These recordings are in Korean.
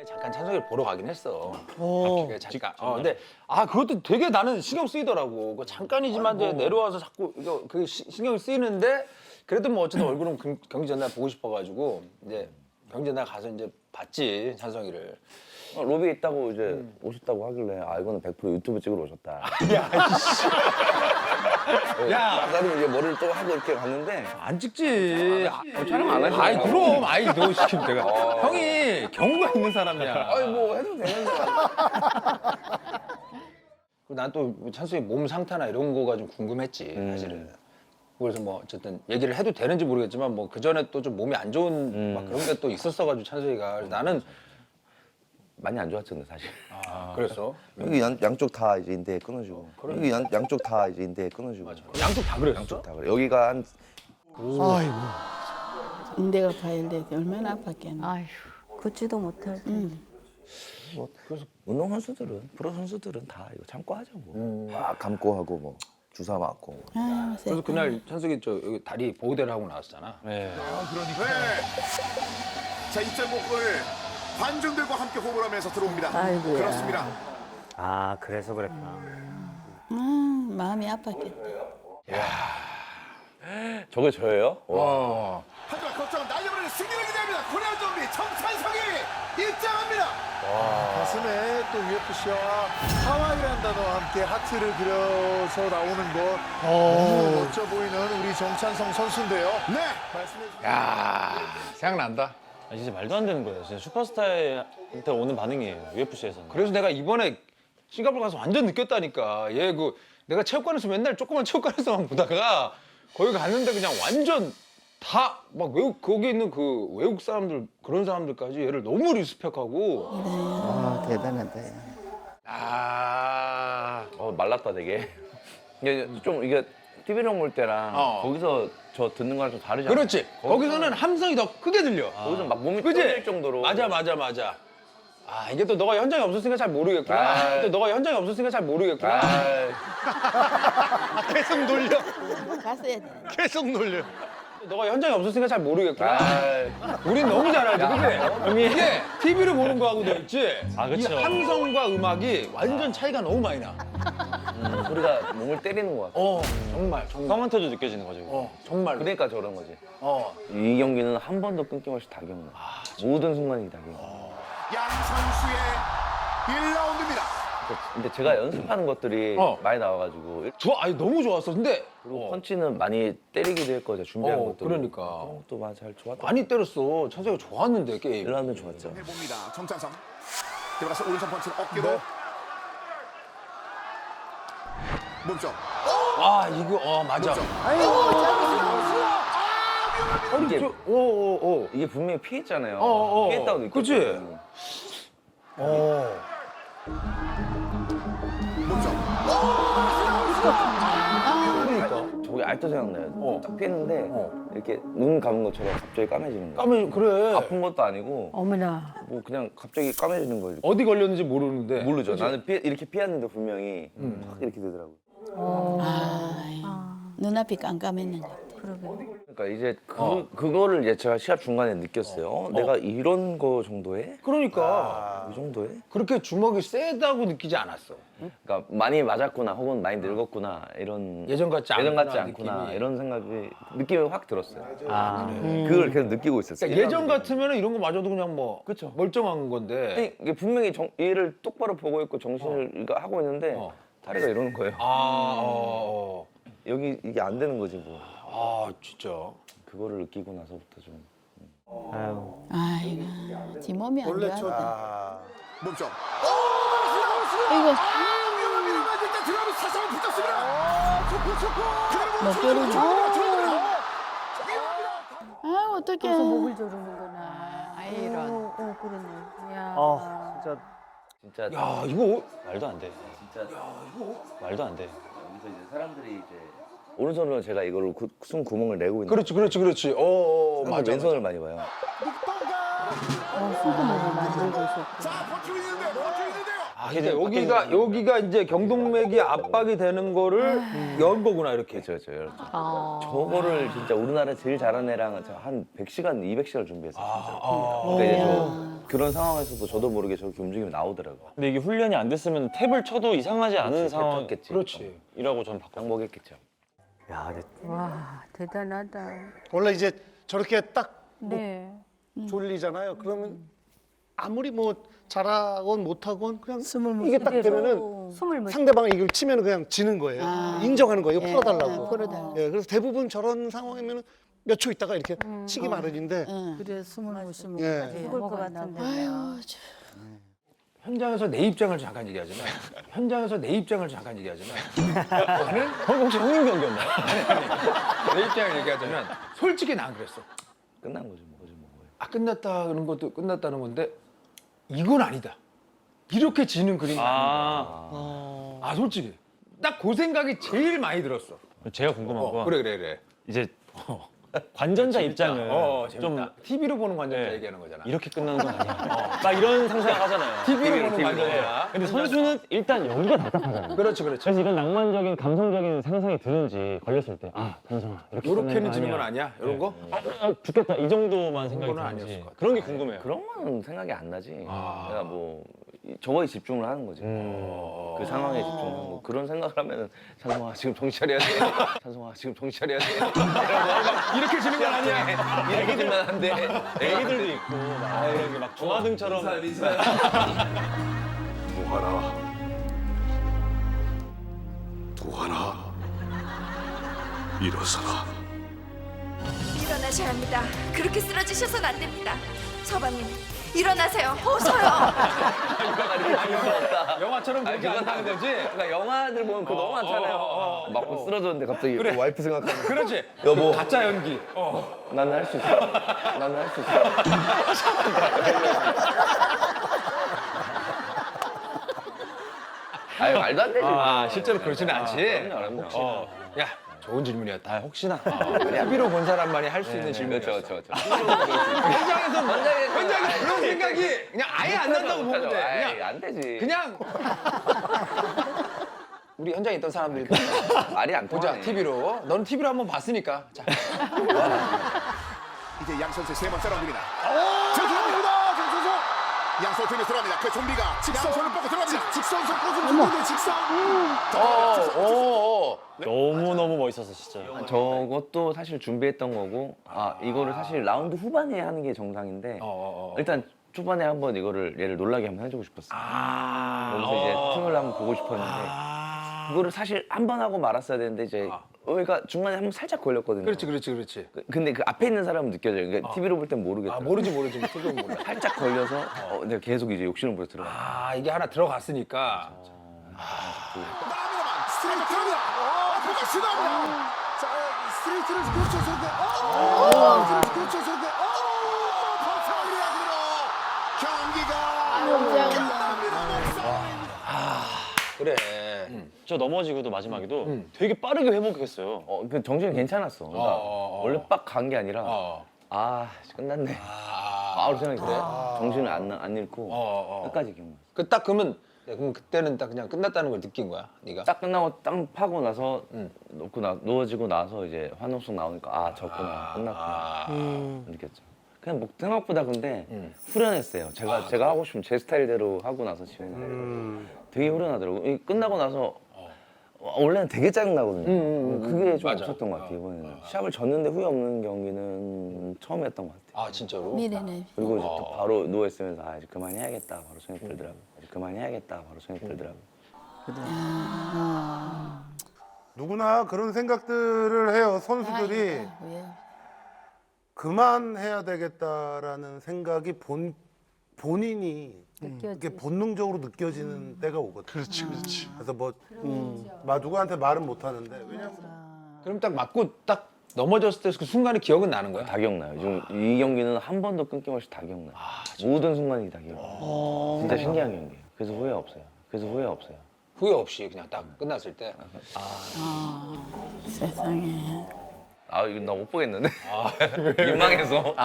잠깐 찬성이를 보러 가긴 했어. 잠깐. 근데 그것도 되게 나는 신경 쓰이더라고. 그 잠깐이지만 이제 내려와서 자꾸 이거 그 신경이 쓰이는데 그래도 뭐 어쨌든 얼굴은 경기 전날 보고 싶어가지고 이제 경기 전날 가서 이제 봤지 찬성이를. 로비에 있다고 이제 오셨다고 하길래 이거는 100% 유튜브 찍으러 오셨다. 야, 나도 이제 머리를 또 하고 이렇게 갔는데 안 찍지. 촬영 안 하시네. 아이 그럼, 너 시키면 내가. 형이 경우가 있는 사람이야. 뭐 해도 되는데. 난 또 찬성이 몸 상태나 이런 거가 좀 궁금했지 사실은. 그래서 뭐 어쨌든 얘기를 해도 되는지 모르겠지만 뭐 그 전에 또 좀 몸이 안 좋은 막 그런 게 또 있었어가지고 찬성이가. 그래서 나는 많이 안 좋았잖아 사실. 그랬어. 여기 양쪽 다 이제 인대 끊어지고. 여기 양쪽 다 이제 인대 끊어지고. 양쪽 다 그랬어. 양쪽 다 그래. 여기가 한 아이고. 인대가 파열돼 얼마나 아팠겠나. 아휴, 걷지도 못할 텐데. 뭐 운동 선수들은 프로 선수들은 다 이거 참고 하죠 뭐. 막 감고 하고 뭐 주사 맞고. 뭐. 그래서 그날 찬성이 저 여기 다리 보호대를 하고 나왔잖아. 네. 자, 입장곡을 관중들과 함께 호흡을 하면서 들어옵니다. 아이고야. 그렇습니다. 그래서 그랬구나. 마음이 아팠겠다. 저게 저예요? 하지만 걱정은 날려버리는 승리를 기대합니다. 코리안 좀비 정찬성이 입장합니다. 가슴에 또 UFC와 하와이라는 단어와 함께 하트를 그려서 나오는 것 너무 멋져 보이는 우리 정찬성 선수인데요. 네. 말씀해 주신 야, 생각난다. 진짜 말도 안 되는 거예요. 진짜 슈퍼스타한테 오는 반응이에요. UFC에서는. 그래서 내가 이번에 싱가포르 가서 완전 느꼈다니까. 얘 내가 체육관에서 맨날 조그만 체육관에서만 보다가 거기 갔는데 그냥 완전 다 막 거기 있는 그 외국 사람들 그런 사람들까지 얘를 너무 리스펙하고. 대단하다. 말랐다 되게. 이게 좀 이게 TV랑 볼 때랑 거기서 저 듣는 거랑 좀 다르잖아. 그렇지. 거기서는 함성이 더 크게 들려. 거기서 막 몸이 그치? 떨릴 정도로. 맞아. 이게 또 너가 현장에 없었으니까 잘 모르겠구나. 또 너가 현장에 없었으니까 잘 모르겠구나. 계속 놀려. 갔어야 돼. 계속 놀려. 너가 현장에 없었으니까 잘 모르겠구나. 우린 너무 잘 알지, 그치? 이게 TV를 보는 거하고 너 있지? 그쵸. 이 함성과 음악이 완전 차이가 너무 많이 나. 소리가 몸을 때리는 것 같아. 정말. 형한테도 느껴지는 거죠. 이거. 정말. 그러니까 저런 거지. 이 경기는 한 번도 끊김없이 다 기억나. 모든 순간이 다 기억나. 양 선수의 1라운드입니다. 근데 제가 연습하는 것들이 많이 나와가지고 너무 좋았어. 근데 그리고 펀치는 많이 때리기도 했고 제가 준비한 것도 그러니까. 그런 것도 많이 잘 좋았다. 많이 때렸어. 찬성이가 좋았는데 게임. 1라운드 좋았죠. 해봅니다. 정찬성. 들어가서 오른손 펀치는 어깨로. 몸쪽. 이거 맞아. 이게 오오오. 이게 분명히 피했잖아요. 피했다고 느꼈거든요. 그치? 몸쪽. 그러니까. 저게 아직도 생각나요. 딱 피했는데 이렇게 눈 감은 것처럼 갑자기 까매지는 거. 까면 그래. 아픈 것도 아니고 어머나. 뭐 그냥 갑자기 까매지는 거예요. 어디 걸렸는지 모르는데. 모르죠. 나는 이렇게 피했는데 분명히 확 이렇게 되더라고요. 눈앞이 깜깜했는 것 같아. 그러니까 이제 그거를 이제 제가 시합 중간에 느꼈어요. 내가 이런 거 정도에? 그러니까 이 정도에? 그렇게 주먹이 세다고 느끼지 않았어. 그러니까 많이 맞았구나 혹은 많이 늙었구나 이런 예전 같지 않구나 느낌이. 이런 느낌이 확 들었어요. 그걸 계속 느끼고 있었어요. 그러니까 예전 같으면 이런 거 맞아도 그냥 뭐 그쵸. 멀쩡한 건데. 아니, 이게 분명히 얘를 똑바로 보고 있고 정신을 이거 하고 있는데 다리가 이러는 거예요. 여기 이게 안 되는 거지 뭐. 진짜. 그거를 느끼고 나서부터 좀. 아이고, 지 몸이 안 원래 좋아하다. 몸쪽. 이거 위험합니다. 일단 들어가면 사상을 붙었습니다. 목도리. 위험합니다. 어떡해. 목을 조르는구나. 이런. 그러네. 야. 진짜 야 이거 말도 안 돼. 진짜 말도 안 돼. 여기서 이제 사람들이 이제 오른손으로 제가 이걸 숨 구멍을 내고 있는. 그렇지. 맞아. 왼손을 많이 봐요. 손톱을 만들고 있었고. 자, 버티고 있는데요. 그러니까 여기가 이제 경동맥이 압박이 되는 거를 연 거구나 이렇게. 그렇죠. 저거를 진짜 우리나라 제일 잘하는 애랑 한 100시간, 200시간 준비했어요. 진짜. 그러니까 이제 그런 상황에서도 저도 모르게 저렇게 움직임이 나오더라고요. 근데 이게 훈련이 안 됐으면 탭을 쳐도 이상하지 않은 괜찮겠지. 상황이라고 저는 봤거든요. 양보했겠죠. 야, 근데 와, 대단하다. 원래 이제 저렇게 딱 네. 졸리잖아요. 그러면 아무리 뭐 잘하건 못하건 그냥 숨을 못 이게 딱 되면은 숨을 못 상대방이 이걸 치면 그냥 지는 거예요. 아. 인정하는 거예요. 예, 풀어달라고. 예, 풀어달라고. 예, 그래서 대부분 저런 상황이면 몇 초 있다가 이렇게 치기 마련인데 그래 숨을 못 쉬면 예. 죽을 것 같은데. 아유 현장에서 내 입장을 잠깐 얘기하자면 나는 혹시 형님 경기였나요? 내 입장을 얘기하자면 솔직히 난 그랬어. 끝난 거지 뭐. 아 끝났다는 것도 끝났다는 건데 이건 아니다. 이렇게 지는 그림이 아니다. 아 솔직히 딱 그 생각이 제일 많이 들었어. 제가 궁금한 건 그래. 이제 관전자 입장을 좀 좀 TV로 보는 관전자 네. 얘기하는 거잖아. 이렇게 끝나는 건 아니야. 막 이런 상상을 하잖아요. TV로 보는 관전자. 근데 선수는 일단 연기가 답답하잖아요. 그렇지. 그래서 이런 낭만적인 감성적인 상상이 드는지 걸렸을 때 단성아 이렇게 요렇게는 지는 건 아니야. 이런 거? 죽겠다 이 정도만 생각이 그거는 드는지 아니었을 것 같아. 그런 게 궁금해요. 그런 거는 생각이 안 나지. 내가 뭐 저거에 집중을 하는 거지. 그 상황에 집중하는 거. 그런 생각을 하면은 찬성아 지금 정신 차려야 돼. 찬성아 지금 정신 차려야 돼. 이렇게 지는 건 아니야. 이렇게 되면 안 돼. 애기들도 있고 막 이런 게막 중화등처럼 도하나 일어서라. 일어나셔야 합니다. 그렇게 쓰러지셔서는 안 됩니다. 서방님, 일어나세요. 어서요. 영화처럼 그렇게 안 하는 거지? 그러니까 영화들 보면 그거 너무 많잖아요. 맞고 쓰러졌는데 갑자기 와이프 생각하면 그렇지. 여보. 가짜 연기. 나는 할 수 있어. 나는 할 수 있어. 아유 말도 안 되지. 실제로 그렇지는 않지. 그럼요. 야, 좋은 질문이었다. 혹시나 TV로 본 사람만이 할 수 있는 질문이었어. 그렇죠. 현장에서 그런 생각이 그냥 아예 안 난다고 보면 돼. 아이, 그냥 안 되지. 그냥 우리 현장에 있던 사람들이 말이 안 보자 통하네. TV로. 너는 TV로 한번 봤으니까. 자, 이제 양 선수의 세 번째 라운드입니다. 자 들어갑니다. 정선수. 양 선수 팀에 들어갑니다. 그 좀비가 직선손을 뻗고 들어갑니다. 직선손 꽂으면 직선. 너무 멋있었어 진짜. 저것도 사실 준비했던 거고 이거를 사실 라운드 후반에 하는 게 정상인데 일단 초반에 한번 이거를 얘를 놀라게 한번 해주고 싶었어요. 여기서 이제 틈을 한번 보고 싶었는데 그거를 사실 한 번 하고 말았어야 되는데 이제 그러니까 중간에 한번 살짝 걸렸거든요. 그렇지. 근데 그 앞에 있는 사람은 느껴져요. 그러니까 TV로 볼 땐 모르겠다. 모르지. TV로 몰라. 살짝 걸려서 내가 계속 이제 욕심을 부려 들어가. 이게 하나 들어갔으니까. 나옵니다만 스트레이트 들어갑니다. 그가 시도합니다. 자 스트레이트를 그렇죠 선대. 그렇죠 선대. 버텨버리야 그대로 경기가. 그래. 저 넘어지고도 마지막에도 되게 빠르게 회복했어요. 그 정신이 괜찮았어. 그러니까 원래 빡 간 게 아니라 끝났네. 바로 생각이 그래. 정신을 안 잃고 끝까지 기억나. 그러면 그때는 딱 그냥 끝났다는 걸 느낀 거야, 네가? 딱 끝나고 땅 파고 나서 누워지고 나서 이제 환호성 나오니까 졌구나 끝났구나 느꼈죠. 그냥 뭐 생각보다 근데 후련했어요. 제가 하고 싶은 제 스타일대로 하고 나서 지금 되게 후련하더라고. 이 끝나고 나서 원래는 되게 짜증 나거든요. 그게 좀 맞아. 없었던 것 같아요 이번에는. 시합을 졌는데 후회 없는 경기는 처음이었던 것 같아요. 진짜로? 미래네. 그리고 이제 또 바로 누워 있으면서 이제 그만해야겠다 바로 생각 들더라고. 그만해야겠다 바로 생각 들더라고. 누구나 그런 생각들을 해요. 선수들이 왜? 그만해야 되겠다라는 생각이 본인이 이렇게 본능적으로 느껴지는 때가 오거든. 그렇지. 그래서 뭐 누구한테 말은 못 하는데 왜냐면 그럼 딱 맞고 딱 넘어졌을 때 그 순간의 기억은 나는 거야? 다 기억나요. 지금 이 경기는 한 번도 끊김없이 다 기억나요. 모든 순간이 다 기억나요. 진짜 신기한 경기예요. 그래서 후회 없어요. 후회 없이 그냥 딱 끝났을 때. 세상에. 이거 나 못 보겠는데. 민망해서.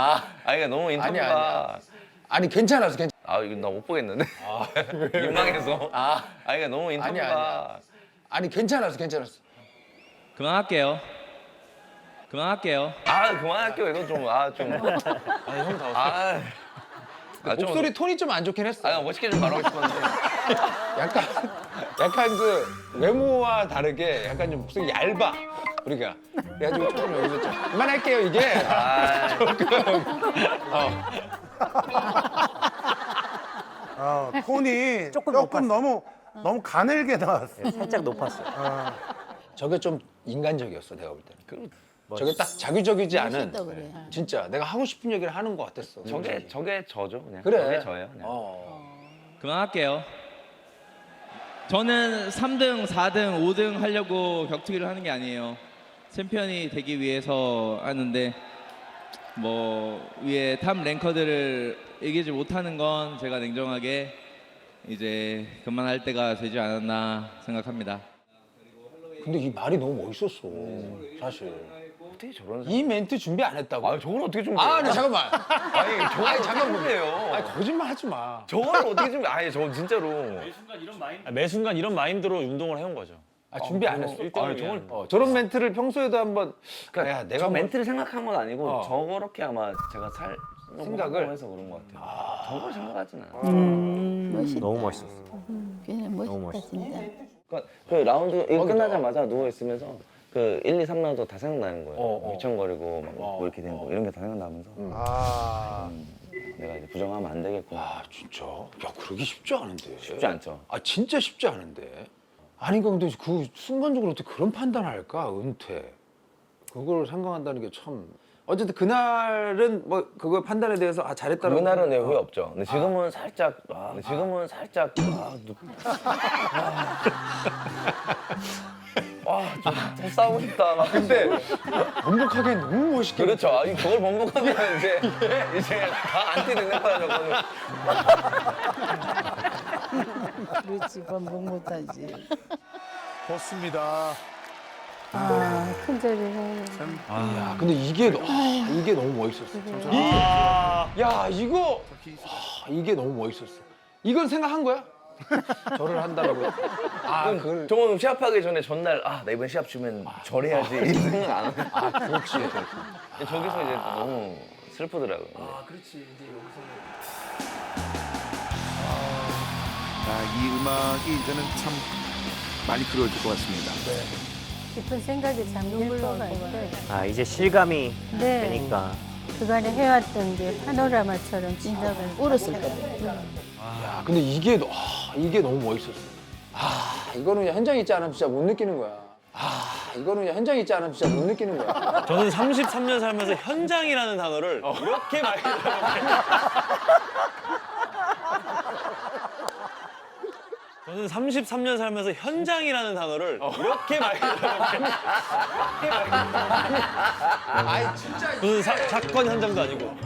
이거 너무 인터뷰가. 아니야. 아니 괜찮았어. 이거 나 못 보겠는데. 민망해서. 이거 너무 인터뷰가. 아니야. 아니 괜찮았어. 그만할게요. 그만할게요 이거 좀. 형 다 왔어. 목소리 톤이 좀 안 좋긴 했어. 멋있게 좀 말하고 싶었는데. 약간 그 외모와 다르게 약간 좀 목소리 얇아. 우리가 그래가지고 조금 여기서 좀 그만할게요 이게. 톤이 조금 너무 가늘게 나왔어. 살짝 높았어요. 저게 좀 인간적이었어 내가 볼 때는. 저게 딱 자기적이지 않은. 멋있다 그래. 진짜 내가 하고 싶은 얘기를 하는 것 같았어. 저게 저죠 그냥. 그래. 저게 저예요. 그냥. 그만할게요. 저는 3등, 4등, 5등 하려고 격투기를 하는 게 아니에요. 챔피언이 되기 위해서 하는데 뭐 위에 탑 랭커들을 이기지 못하는 건 제가 냉정하게 이제 그만할 때가 되지 않았나 생각합니다. 근데 이 말이 너무 멋있었어. 사실. 어떻게 저런 이 멘트 준비 안 했다고? 저걸 어떻게 좀 네, 잠깐만. 저걸 잠깐만 해요. 거짓말 하지 마. 저걸 어떻게 좀 저 진짜로 매 순간 이런 마인드로 운동을 해온 거죠. 준비 안 했어. 저걸 저런 멘트를 평소에도 한번. 그러니까 야, 내가 저 뭐- 멘트를 생각한 건 아니고 저렇게 아마 제가 생각을? 해서 그런 것 같아요. 저걸 생각하진 않아. 멋있다. 너무 멋있었어. 걔네 멋있다 멋있어. 진짜. 그러니까 그 라운드 이거 끝나자마자 누워 있으면서 그 1, 2, 3라운드 다 생각나는 거예요. 휘청거리고 막 뭐 이렇게 되는 거 이런 게 다 생각나면서 내가 이제 부정하면 안 되겠구나. 아 진짜? 야 그러기 쉽지 않은데. 쉽지 않죠. 진짜 쉽지 않은데. 아니 근데 그 순간적으로 어떻게 그런 판단을 할까? 은퇴. 그걸 생각한다는 게 참. 어쨌든 그날은 뭐 그거 판단에 대해서 잘했다라고. 그날은 내 후회 없죠. 근데 지금은 살짝 좀 싸우고 싶다. 막 근데 번복하기엔 너무 멋있게. 그렇죠. 그걸 번복하면 이제 다 안티 되는 거야 저거는. 그렇지 반복 못하지. 좋습니다. 큰절이네. 야 근데 이게 너무 멋있었어. 야 이거 이게 너무 멋있었어. 이건 생각한 거야? 절을 한다라고. 그걸. 저는 시합하기 전에 전날 나 이번 시합 주면 절해야지 이 생각 안 하고. 그렇지. 저기서 이제 너무 슬프더라고요. 이 음악이 이제는 참 많이 그려질 것 같습니다. 깊은 생각에 잠길 것 같아. 이제 실감이 네. 되니까. 그간에 해왔던 게 파노라마처럼 진짜 울었을 거다. 야 근데 이게 너무 멋있었어. 이거는 현장에 있지 않으면 진짜 못 느끼는 거야. 이거는 현장에 있지 않으면 진짜 못 느끼는 거야. 저는 33년 살면서 현장이라는 단어를 이렇게 많이 들어봤어요. 저는 33년 살면서 현장이라는 단어를 이렇게 많이 들어봤어요. 무슨 사건 현장도 아니고.